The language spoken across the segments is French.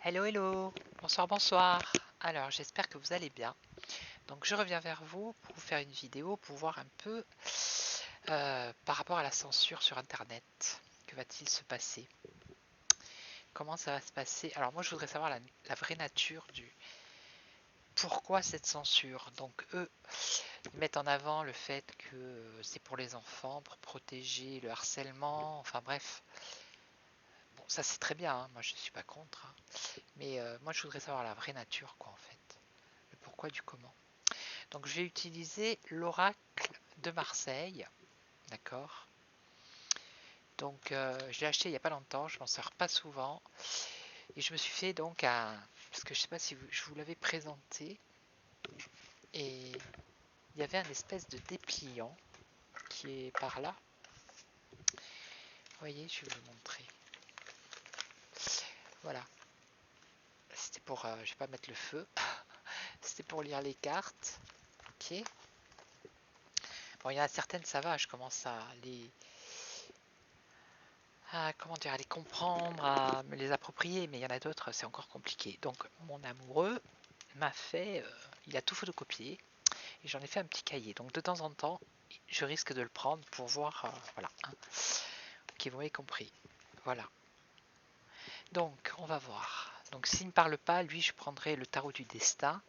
Hello, hello, bonsoir, bonsoir. Alors, j'espère que vous allez bien. Donc, je reviens vers vous pour vous faire une vidéo pour voir un peu par rapport à la censure sur Internet. Que va-t-il se passer? Comment ça va se passer? Alors, moi, je voudrais savoir la vraie nature du pourquoi cette censure. Donc, eux, ils mettent en avant le fait que c'est pour les enfants, pour protéger le harcèlement. Enfin, bref. Bon, ça, c'est très bien, hein. Moi, je ne suis pas contre, hein. Mais moi, je voudrais savoir la vraie nature, quoi, en fait. Le pourquoi du comment. Donc je vais utiliser l'oracle de Marseille, d'accord. Donc je l'ai acheté il n'y a pas longtemps, je m'en sers pas souvent. Et je me suis fait donc un... Parce que je sais pas si je vous l'avais présenté. Et il y avait un espèce de dépliant qui est par là. Vous voyez, je vais vous montrer. Voilà. C'était pour... je vais pas mettre le feu. C'était pour lire les cartes. Ok. Bon, il y en a certaines, ça va, je commence à comment dire, à les comprendre, à me les approprier, mais il y en a d'autres, c'est encore compliqué. Donc mon amoureux m'a fait, il a tout photocopié, et j'en ai fait un petit cahier. Donc de temps en temps, je risque de le prendre pour voir, voilà, hein. Ok, vous m'avez compris. Voilà. Donc on va voir. Donc s'il ne parle pas, lui, je prendrai le tarot du destin,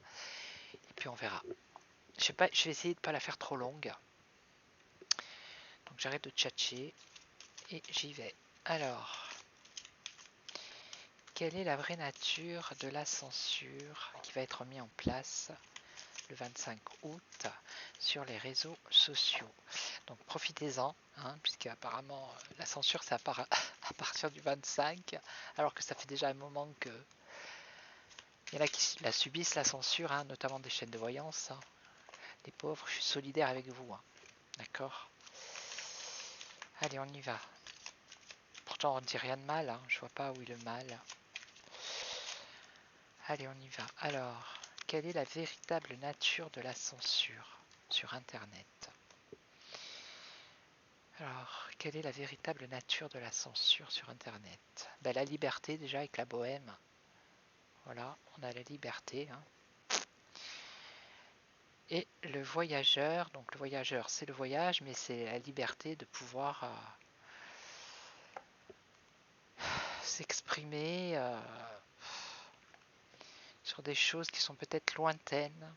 et puis on verra. Je vais essayer de ne pas la faire trop longue. Donc j'arrête de tchatcher, et j'y vais. Alors... Quelle est la vraie nature de la censure qui va être mise en place le 25 août sur les réseaux sociaux? Donc profitez-en, hein, puisque apparemment la censure c'est à partir du 25, alors que ça fait déjà un moment que il y en a qui la subissent la censure, hein, notamment des chaînes de voyance, hein. Les pauvres, je suis solidaire avec vous, hein. D'accord. Allez, on y va. Pourtant on ne dit rien de mal, hein, je vois pas où est le mal. Allez, on y va. Alors, quelle est la véritable nature de la censure sur Internet? Alors, quelle est la véritable nature de la censure sur Internet? Ben, la liberté déjà avec la bohème. Voilà, on a la liberté, hein. Et le voyageur, donc le voyageur c'est le voyage, mais c'est la liberté de pouvoir s'exprimer sur des choses qui sont peut-être lointaines,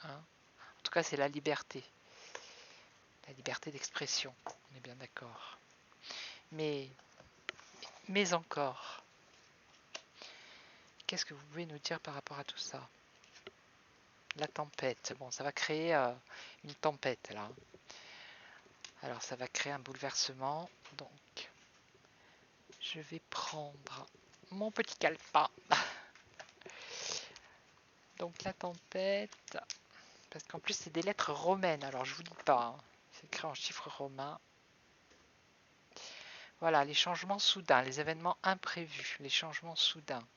hein. En tout cas, c'est la liberté d'expression, on est bien d'accord. Mais encore, qu'est-ce que vous pouvez nous dire par rapport à tout ça? La tempête, bon, ça va créer une tempête là. Alors ça va créer un bouleversement, donc je vais prendre mon petit calepin. Donc la tempête, parce qu'en plus c'est des lettres romaines, alors je vous dis pas, hein. C'est écrit en chiffres romains. Voilà, les changements soudains, les événements imprévus, les changements soudains,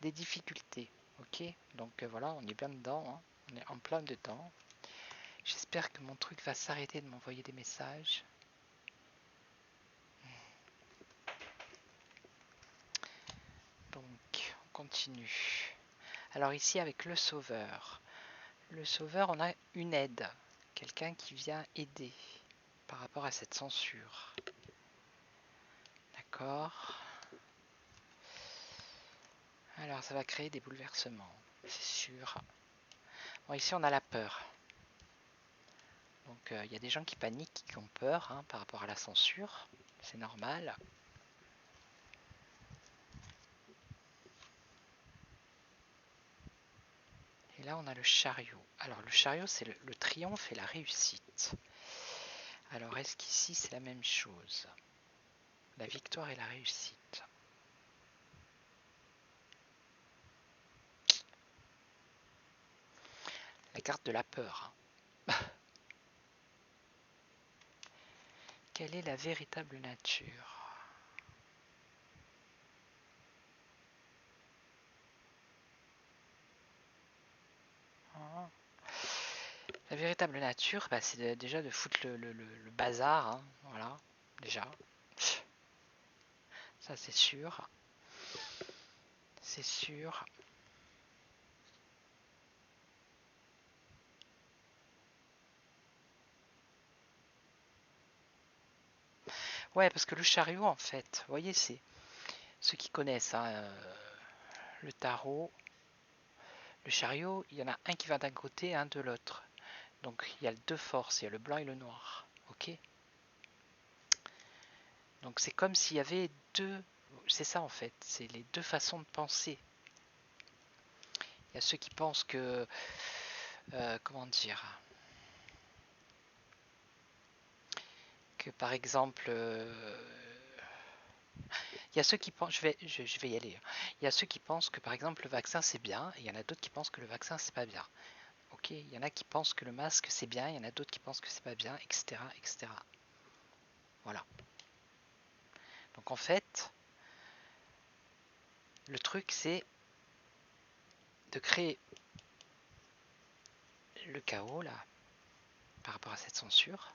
des difficultés. Ok, donc voilà, on est bien dedans, hein. On est en plein dedans. J'espère que mon truc va s'arrêter de m'envoyer des messages. Donc, on continue. Alors ici, avec le sauveur. Le sauveur, on a une aide. Quelqu'un qui vient aider par rapport à cette censure. D'accord. Alors, ça va créer des bouleversements, c'est sûr. Bon, ici, on a la peur. Donc, il y a des gens qui paniquent, qui ont peur, hein, par rapport à la censure. C'est normal. Et là, on a le chariot. Alors, le chariot, c'est le triomphe et la réussite. Alors, est-ce qu'ici, c'est la même chose? La victoire et la réussite. La carte de la peur. Quelle est la véritable nature? La véritable nature, bah, c'est déjà de foutre le bazar, hein, voilà, déjà. Ça, c'est sûr. c'est sûr. Ouais, parce que le chariot, en fait, vous voyez, c'est ceux qui connaissent hein, le tarot, le chariot, il y en a un qui va d'un côté, un de l'autre. Donc il y a deux forces, il y a le blanc et le noir. Ok. Donc c'est comme s'il y avait deux. C'est ça en fait, c'est les deux façons de penser. Il y a ceux qui pensent que. Comment dire. Que par exemple. Il y a ceux qui pensent. Je vais y aller. Il y a ceux qui pensent que par exemple le vaccin c'est bien, et il y en a d'autres qui pensent que le vaccin c'est pas bien. Ok. Il y en a qui pensent que le masque c'est bien, il y en a d'autres qui pensent que c'est pas bien, etc. etc. Voilà. Donc en fait, le truc c'est de créer le chaos là par rapport à cette censure.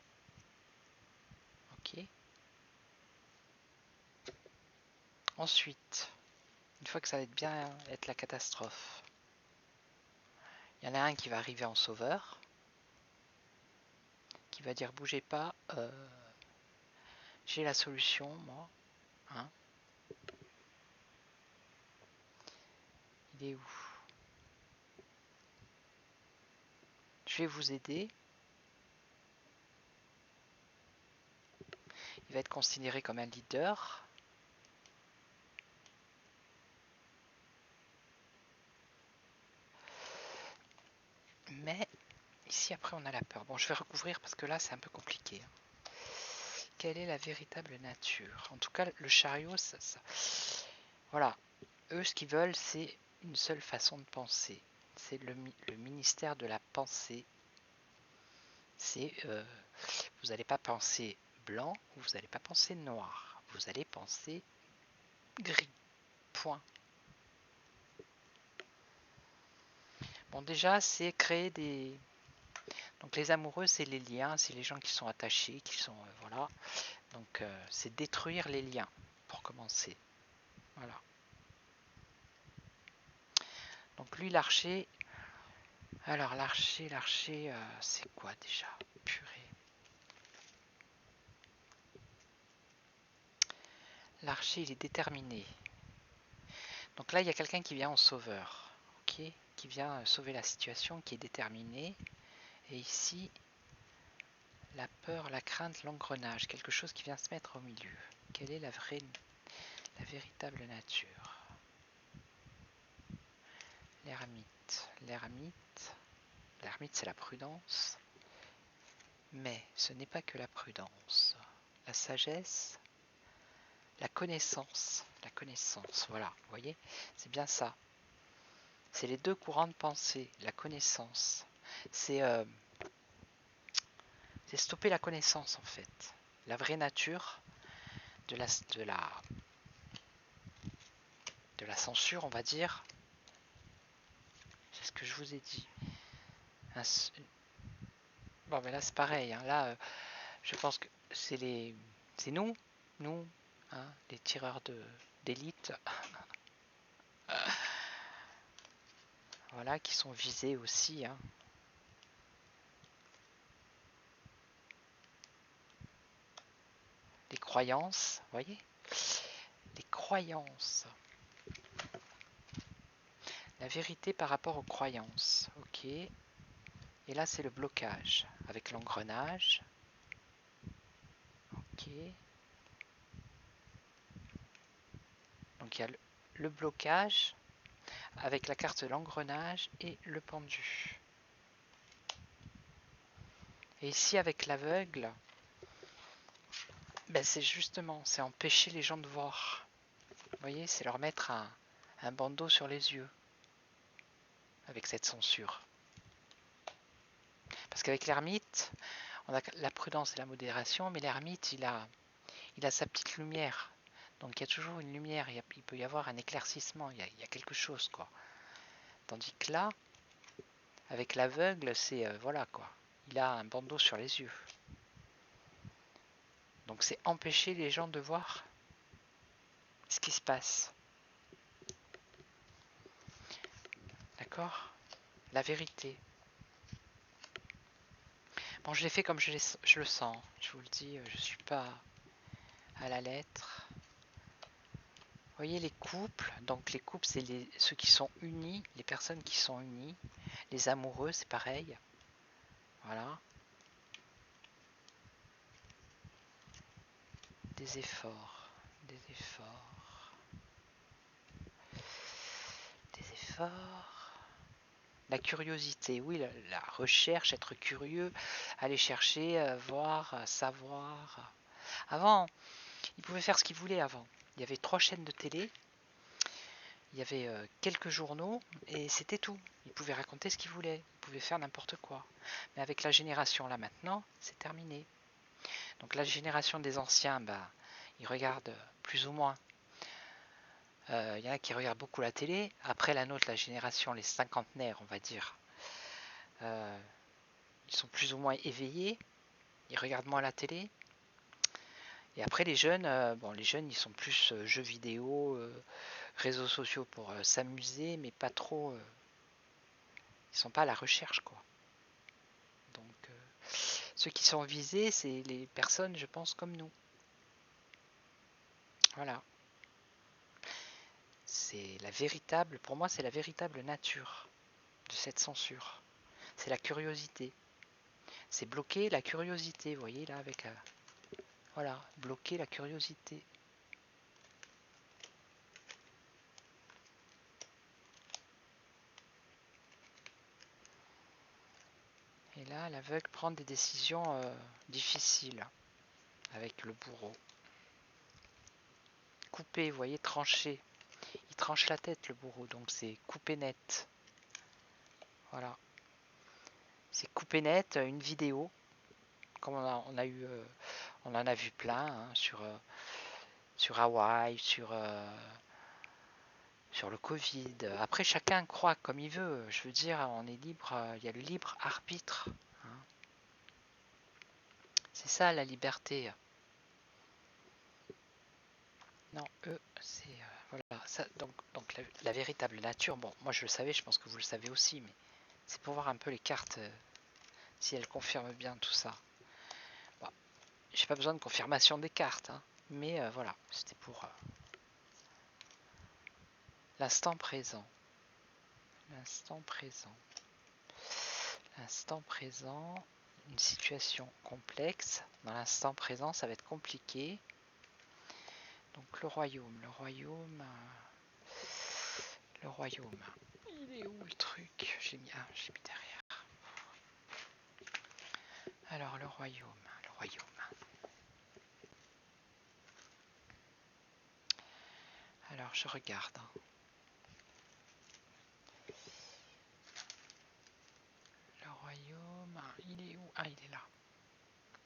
Ok. Ensuite, une fois que ça va être bien être la catastrophe, il y en a un qui va arriver en sauveur, qui va dire bougez pas, j'ai la solution moi. Hein. Il est où? Je vais vous aider. Il va être considéré comme un leader. Mais ici après on a la peur. Bon, je vais recouvrir parce que là c'est un peu compliqué. Quelle est la véritable nature? En tout cas, le chariot, ça. Voilà. Eux, ce qu'ils veulent, c'est une seule façon de penser. C'est le ministère de la pensée. C'est vous n'allez pas penser blanc, vous n'allez pas penser noir. Vous allez penser gris. Point. Bon, déjà, c'est créer des. Donc, les amoureux, c'est les liens, c'est les gens qui sont attachés, qui sont. Voilà. Donc, c'est détruire les liens, pour commencer. Voilà. Donc, lui, l'archer. Alors, l'archer, c'est quoi déjà? Purée. L'archer, il est déterminé. Donc là, il y a quelqu'un qui vient en sauveur. Ok, qui vient sauver la situation, qui est déterminé. Et ici, la peur, la crainte, l'engrenage, quelque chose qui vient se mettre au milieu. Quelle est la véritable nature? L'ermite. L'ermite, c'est la prudence. Mais ce n'est pas que la prudence. La sagesse, la connaissance. La connaissance, voilà, vous voyez, c'est bien ça. C'est les deux courants de pensée, la connaissance. C'est stopper la connaissance en fait. La vraie nature de la censure, on va dire. C'est ce que je vous ai dit. Bon, mais là c'est pareil. Hein. Là, je pense que c'est nous, hein, les tireurs d'élite, voilà, qui sont visés aussi. Hein. Les croyances, vous voyez, les croyances. La vérité par rapport aux croyances. Ok. Et là, c'est le blocage avec l'engrenage. Ok. Donc il y a le blocage avec la carte de l'engrenage et le pendu. Et ici avec l'aveugle, ben c'est justement, c'est empêcher les gens de voir. Vous voyez, c'est leur mettre un bandeau sur les yeux avec cette censure. Parce qu'avec l'ermite, on a la prudence et la modération, mais l'ermite, il a sa petite lumière. Donc il y a toujours une lumière, il peut y avoir un éclaircissement, il y a quelque chose quoi. Tandis que là, avec l'aveugle, c'est voilà quoi. Il a un bandeau sur les yeux. Donc c'est empêcher les gens de voir ce qui se passe. d'accord? La vérité. Bon, je l'ai fait comme je le sens. Je vous le dis, je suis pas à la lettre. Vous voyez les couples, donc les couples c'est ceux qui sont unis, les personnes qui sont unies, les amoureux c'est pareil, voilà, des efforts, des efforts, des efforts, la curiosité, oui, la recherche, être curieux, aller chercher, voir, savoir. Avant, ils pouvaient faire ce qu'ils voulaient avant, il y avait 3 chaînes de télé, il y avait quelques journaux et c'était tout. Ils pouvaient raconter ce qu'ils voulaient, ils pouvaient faire n'importe quoi. Mais avec la génération là maintenant, c'est terminé. Donc la génération des anciens, bah, ils regardent plus ou moins. Il y en a qui regardent beaucoup la télé. Après la nôtre, la génération, les cinquantenaires, on va dire, ils sont plus ou moins éveillés. Ils regardent moins la télé. Et après les jeunes, bon, les jeunes, ils sont plus jeux vidéo, réseaux sociaux pour s'amuser, mais pas trop. Ils sont pas à la recherche, quoi. Donc ceux qui sont visés, c'est les personnes, je pense, comme nous. Voilà. C'est la véritable, pour moi, c'est la véritable nature de cette censure. C'est la curiosité. C'est bloquer la curiosité, vous voyez là avec voilà, bloquer la curiosité. Et là, l'aveugle prend des décisions difficiles avec le bourreau. Couper, vous voyez, trancher. Il tranche la tête le bourreau, donc c'est couper net. Voilà. C'est couper net une vidéo, comme on en a vu plein hein, sur Hawaï, sur le Covid. Après, chacun croit comme il veut. Je veux dire, on est libre, il y a le libre arbitre. Hein. C'est ça la liberté. Non, eux, c'est voilà. Ça, donc la véritable nature. Bon, moi je le savais, je pense que vous le savez aussi, mais c'est pour voir un peu les cartes, si elles confirment bien tout ça. Bon, j'ai pas besoin de confirmation des cartes, hein, mais voilà, c'était pour l'instant présent. L'instant présent. L'instant présent, une situation complexe. Dans l'instant présent, ça va être compliqué. Donc le royaume, le royaume. Il est où le truc? J'ai mis derrière. Alors le royaume. Alors je regarde. Le royaume, il est où? Ah, il est là.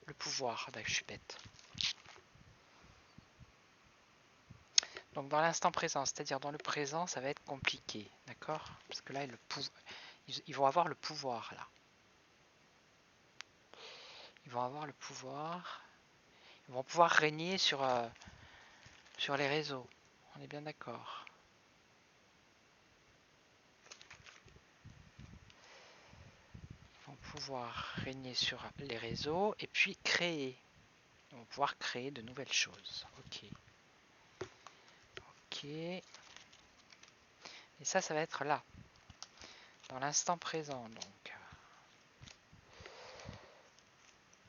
Le pouvoir, je suis bête. Donc dans l'instant présent, c'est-à-dire dans le présent, ça va être compliqué, d'accord? Parce que là, ils vont avoir le pouvoir, là. Ils vont avoir le pouvoir. Ils vont pouvoir régner sur les réseaux. On est bien d'accord. Ils vont pouvoir régner sur les réseaux et puis créer. Ils vont pouvoir créer de nouvelles choses. Ok. Et ça va être là. Dans l'instant présent, donc.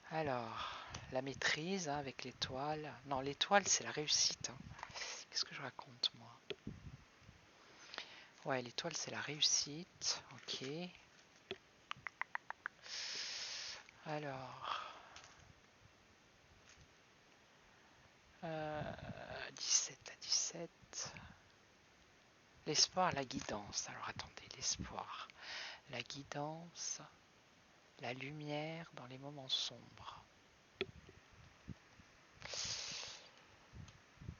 Alors, la maîtrise hein, avec l'étoile. Non, l'étoile, c'est la réussite. Hein. Qu'est-ce que je raconte, moi? Ouais, l'étoile, c'est la réussite. Ok. Alors... 17 à 17. L'espoir, la guidance. Alors, attendez, l'espoir. La guidance, la lumière dans les moments sombres.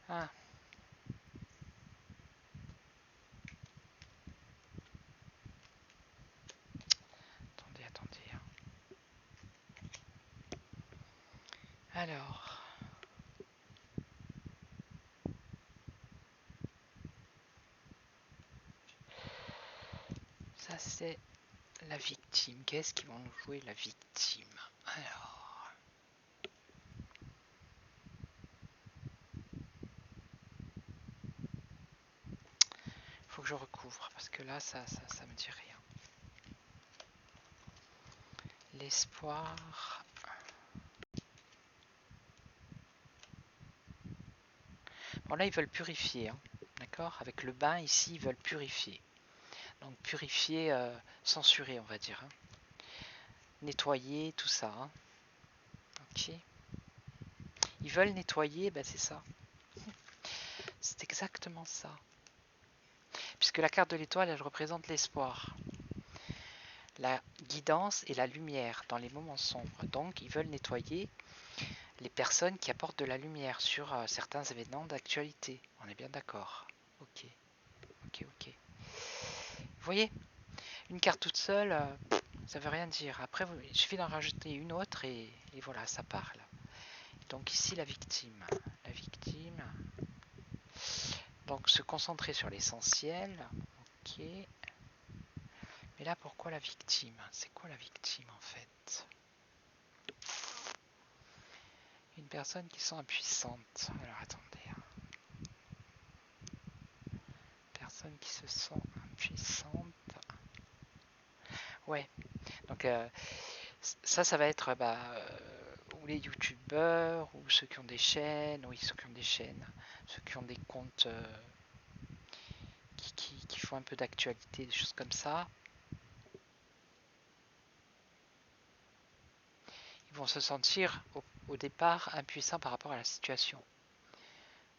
Ah. Attendez. Alors. Ça c'est la victime. Qu'est-ce qu'ils vont nous jouer la victime? Alors, faut que je recouvre parce que là ça me dit rien. L'espoir. Bon là ils veulent purifier, hein. D'accord? Avec le bain ici ils veulent purifier. Donc purifier, censurer on va dire. Hein. Nettoyer, tout ça. Hein. Ok. Ils veulent nettoyer, ben c'est ça. C'est exactement ça. Puisque la carte de l'étoile, elle représente l'espoir, la guidance et la lumière dans les moments sombres. Donc ils veulent nettoyer les personnes qui apportent de la lumière sur certains événements d'actualité. On est bien d'accord. Ok. Ok, ok. Vous voyez, une carte toute seule, ça veut rien dire. Après, il suffit d'en rajouter une autre et voilà, ça parle. Donc ici, la victime. La victime. Donc se concentrer sur l'essentiel. Ok. Mais là, pourquoi la victime? C'est quoi la victime en fait? Une personne qui sent impuissante. Alors attendez. Personne qui se sent impuissante. Ouais. Donc ça va être ou les youtubeurs, ou ceux qui ont des chaînes, oui, ceux qui ont des chaînes, ceux qui ont des comptes qui font un peu d'actualité, des choses comme ça. Ils vont se sentir au départ impuissants par rapport à la situation.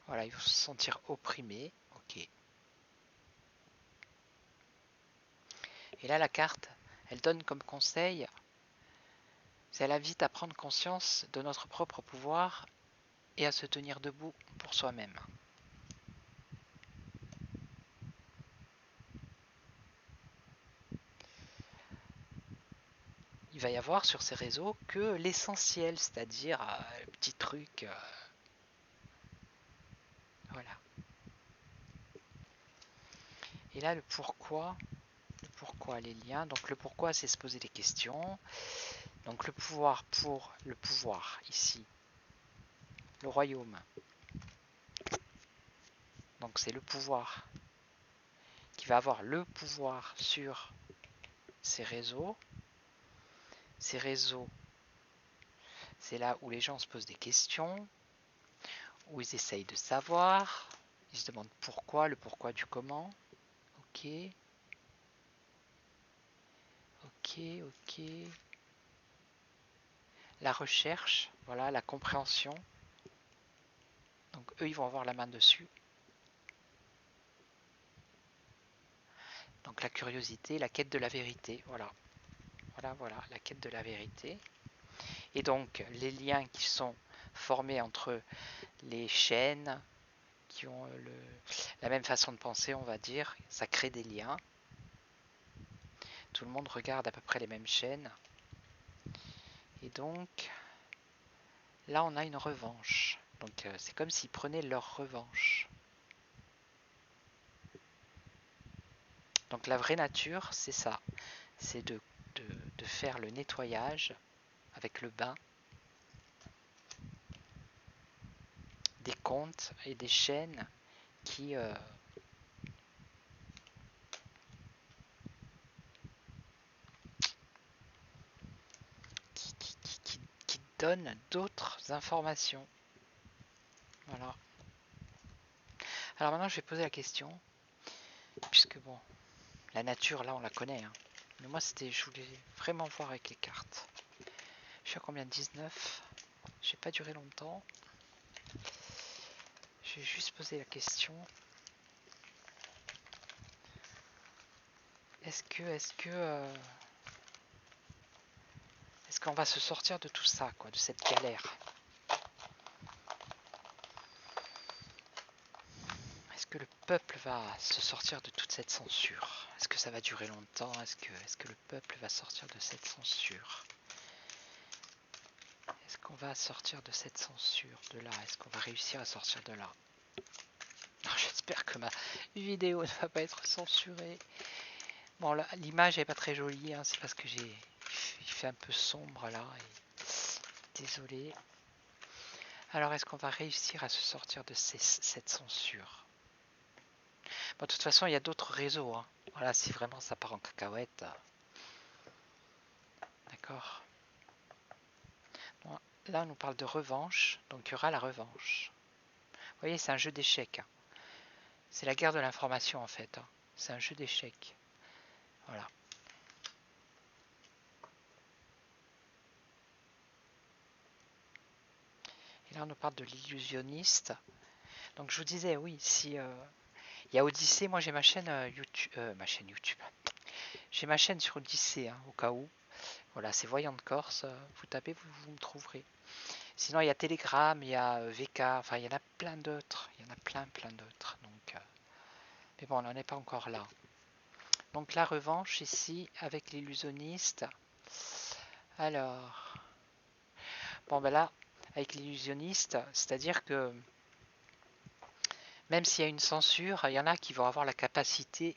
Voilà, ils vont se sentir opprimés. Ok. Et là, la carte, elle donne comme conseil, elle invite à prendre conscience de notre propre pouvoir et à se tenir debout pour soi-même. Il va y avoir sur ces réseaux que l'essentiel, c'est-à-dire petits trucs. Voilà. Et là, le pourquoi, les liens. Donc le pourquoi, c'est se poser des questions. Donc le pouvoir pour le pouvoir, ici. Le royaume. Donc c'est le pouvoir qui va avoir le pouvoir sur ces réseaux. Ces réseaux, c'est là où les gens se posent des questions, où ils essayent de savoir, ils se demandent pourquoi, le pourquoi du comment. Ok. Ok, ok. La recherche, voilà, la compréhension. Donc eux, ils vont avoir la main dessus. Donc la curiosité, la quête de la vérité, voilà. Voilà, la quête de la vérité. Et donc les liens qui sont formés entre les chaînes qui ont la même façon de penser, on va dire, ça crée des liens. Tout le monde regarde à peu près les mêmes chaînes. Et donc, là on a une revanche. Donc c'est comme s'ils prenaient leur revanche. Donc la vraie nature, c'est ça. C'est de faire le nettoyage avec le bain des comptes et des chaînes qui, qui donnent d'autres informations. Voilà. Alors maintenant, je vais poser la question, puisque bon, la nature, là, on la connaît. Hein. Mais moi, je voulais vraiment voir avec les cartes. Je suis à combien? 19. J'ai pas duré longtemps. Je vais juste poser la question. Est-ce qu'on va se sortir de tout ça, quoi, de cette galère? Est-ce que le peuple va se sortir de toute cette censure? Est-ce que ça va durer longtemps? Est-ce que le peuple va sortir de cette censure? Est-ce qu'on va sortir de cette censure de là? Est-ce qu'on va réussir à sortir de là? J'espère que ma vidéo ne va pas être censurée. Bon, l'image est pas très jolie, hein, c'est parce que il fait un peu sombre là. Désolé. Alors, est-ce qu'on va réussir à se sortir de cette censure? Bon, de toute façon, il y a d'autres réseaux. Hein. Voilà, si vraiment ça part en cacahuète. D'accord. Bon, là, on nous parle de revanche, donc il y aura la revanche. Vous voyez, c'est un jeu d'échecs. Hein. C'est la guerre de l'information en fait. Hein. C'est un jeu d'échecs. Voilà. Et là, on nous parle de l'illusionniste. Donc, je vous disais, oui, si il y a Odyssée, moi j'ai ma chaîne YouTube, YouTube. J'ai ma chaîne sur Odyssée, hein, au cas où. Voilà, c'est Voyante Corse. Vous tapez, vous me trouverez. Sinon, il y a Telegram, il y a VK, enfin, il y en a plein d'autres. Il y en a plein d'autres. Donc, mais bon, on n'en est pas encore là. Donc, la revanche ici avec l'illusionniste. Alors, bon, ben là, avec l'illusionniste, c'est-à-dire que même s'il y a une censure, il y en a qui vont avoir la capacité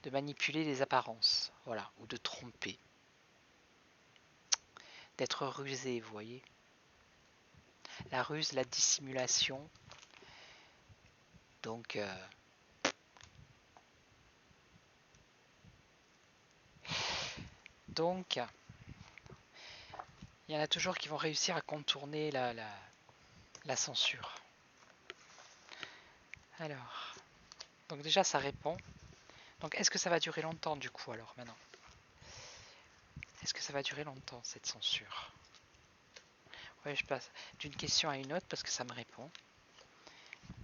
de manipuler les apparences, voilà, ou de tromper, d'être rusé, vous voyez. La ruse, la dissimulation. Donc, il y en a toujours qui vont réussir à contourner la censure. Alors, donc déjà ça répond. Donc est-ce que ça va durer longtemps du coup alors maintenant? Est-ce que ça va durer longtemps cette censure? Oui, je passe d'une question à une autre parce que ça me répond.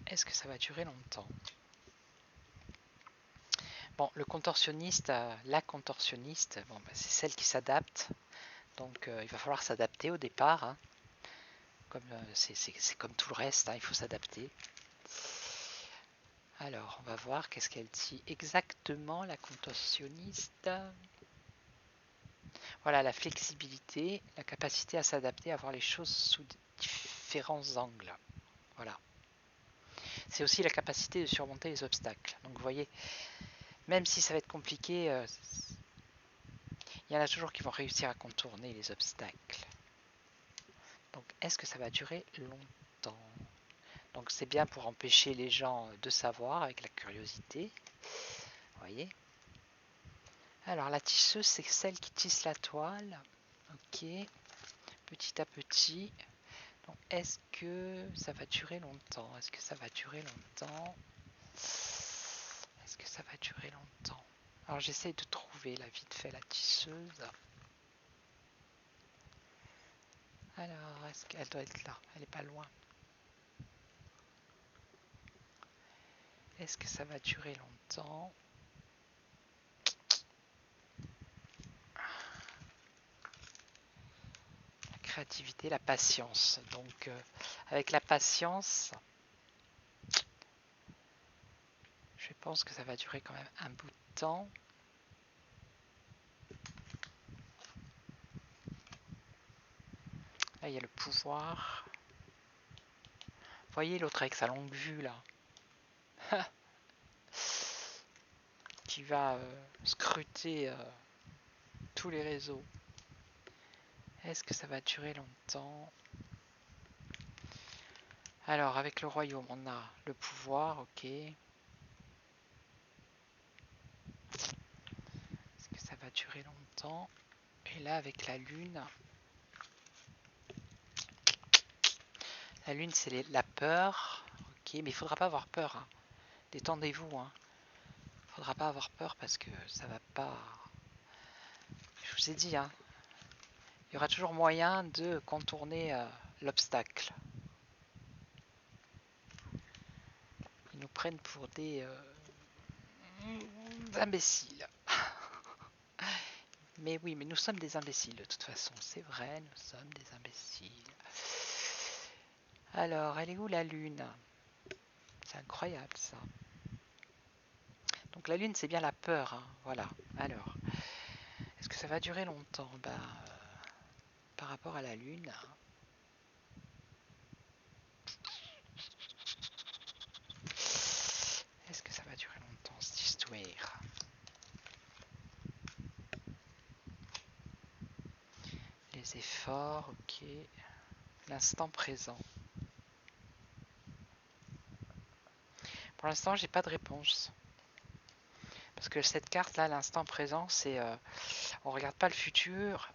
Est-ce que ça va durer longtemps? Bon, le contorsionniste, la contorsionniste, bon, bah, c'est celle qui s'adapte. Donc il va falloir s'adapter au départ. Hein. C'est comme tout le reste, hein, il faut s'adapter. Alors, on va voir qu'est-ce qu'elle dit exactement, la contorsionniste. Voilà, la flexibilité, la capacité à s'adapter, à voir les choses sous différents angles. Voilà. C'est aussi la capacité de surmonter les obstacles. Donc vous voyez, même si ça va être compliqué, il y en a toujours qui vont réussir à contourner les obstacles. Donc est-ce que ça va durer longtemps? Donc c'est bien pour empêcher les gens de savoir avec la curiosité. Vous voyez? Alors la tisseuse, c'est celle qui tisse la toile. Ok, petit à petit. Donc est-ce que ça va durer longtemps? Est-ce que ça va durer longtemps? Est-ce que ça va durer longtemps? Alors j'essaie de trouver la vite fait la tisseuse. Alors est-ce qu'elle doit être là? Elle est pas loin. Est-ce que ça va durer longtemps? La créativité, la patience. Donc avec la patience, je pense que ça va durer quand même un bout de temps. Là, il y a le pouvoir. Vous voyez l'autre avec sa longue vue là qui va scruter tous les réseaux. Est-ce que ça va durer longtemps? Alors, avec le royaume, on a le pouvoir, ok. Est-ce que ça va durer longtemps? Et là, avec la lune, c'est la peur, ok. Mais il faudra pas avoir peur, hein. Détendez-vous, hein. Il faudra pas avoir peur parce que ça va pas... Je vous ai dit, hein. Il y aura toujours moyen de contourner l'obstacle. Ils nous prennent pour des imbéciles. Mais oui, mais nous sommes des imbéciles de toute façon, c'est vrai, nous sommes des imbéciles. Alors, elle est où la lune? C'est incroyable ça. Donc la lune, c'est bien la peur, hein. Voilà. Alors, est-ce que ça va durer longtemps? Par rapport à la lune, est-ce que ça va durer longtemps cette histoire? les efforts, ok. L'instant présent. Pour l'instant, j'ai pas de réponse. Parce que cette carte là, l'instant présent, c'est on regarde pas le futur,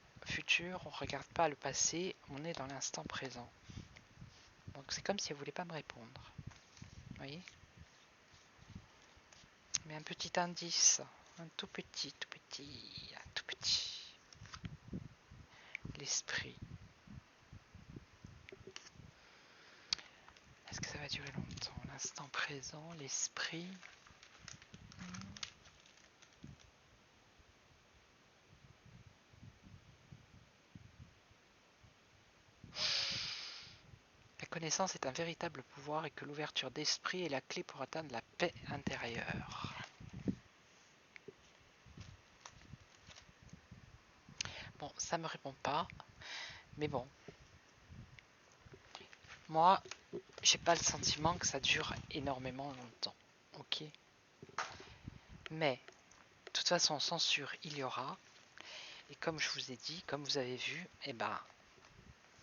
on regarde pas le passé, on est dans l'instant présent. Donc c'est comme si elle voulait pas me répondre. Vous voyez? Mais un petit indice, un tout petit, un tout petit. L'esprit. Est-ce que ça va durer longtemps? L'instant présent, l'esprit. La connaissance est un véritable pouvoir et que l'ouverture d'esprit est la clé pour atteindre la paix intérieure. Bon, ça me répond pas, mais bon. Moi, j'ai pas le sentiment que ça dure énormément longtemps, ok? Mais, de toute façon, censure, il y aura. Et comme je vous ai dit, comme vous avez vu, eh ben,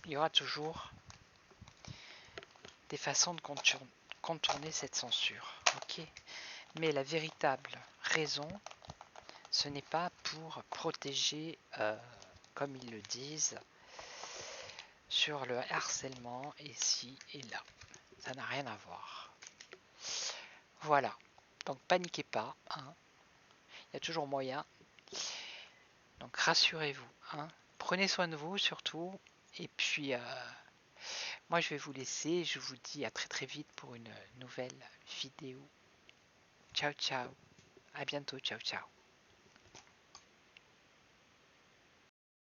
il y aura toujours des façons de contourner cette censure, ok? Mais la véritable raison, ce n'est pas pour protéger, comme ils le disent, sur le harcèlement ici et là. Ça n'a rien à voir. Voilà. Donc paniquez pas. Hein. Il y a toujours moyen. Donc rassurez-vous. Hein. Prenez soin de vous surtout. Et puis moi je vais vous laisser. Je vous dis à très très vite pour une nouvelle vidéo. Ciao ciao. À bientôt. Ciao ciao.